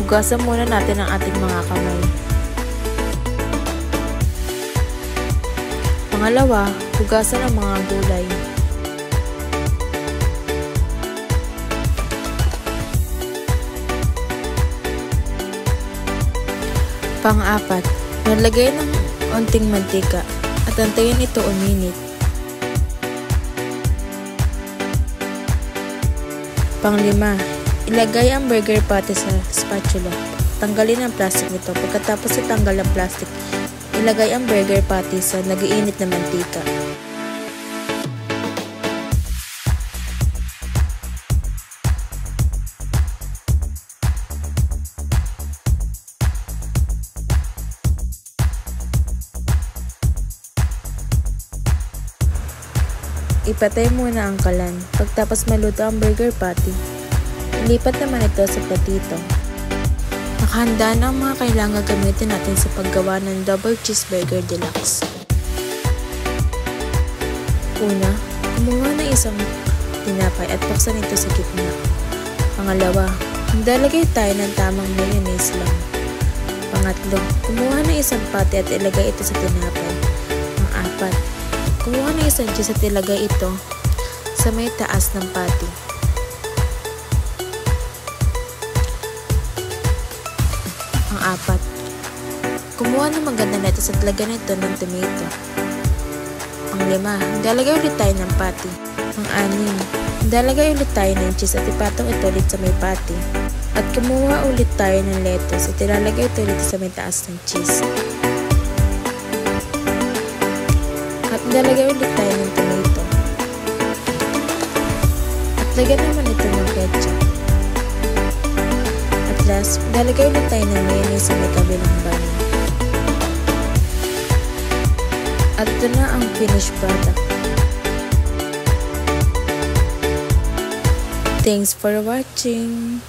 Hugasan muna natin ang ating mga kamay. Pangalawa, hugasan ang mga gulay. Pang-apat, maglagay ng onting mantika at antayin ito uminit. Pang-lima, ilagay ang burger patty sa spatula. Tanggalin ang plastic nito. Pagkatapos itanggal ang plastic, ilagay ang burger patty sa nag-iinit na mantika. Ipatay muna ang kalan. Pagtapos maluto ang burger patty, ilipat naman ito sa platito. Nakahanda na ang mga kailangan gamitin natin sa paggawa ng double cheeseburger deluxe. Una, kumuha ng isang tinapay at buksan ito sa gitna. Pangalawa, maglalagay tayo ng tamang mayonnaise lang. Pangatlo, kumuha ng isang patty at ilagay ito sa tinapay. Pang-apat, kumuha ng isang cheese at ilagay ito sa may taas ng patty. Pang-apat, kumuha ng magandang lettuce at lagyan ito ng tomato. Pang-lima, lalagay ulit tayo ng patty. Pang-anim, lalagay ulit tayo ng cheese at ipatong ito ulit sa may patty. At kumuha ulit tayo ng lettuce at ilalagay ito ulit sa may taas ng cheese. At lalagay ulit tayo ng tomato. At lagyan naman ito ng ketchup. At last, lalagay ulit tayo ng mayonnaise sa may kabilang bun. At ito na ang finished product. Thanks for watching!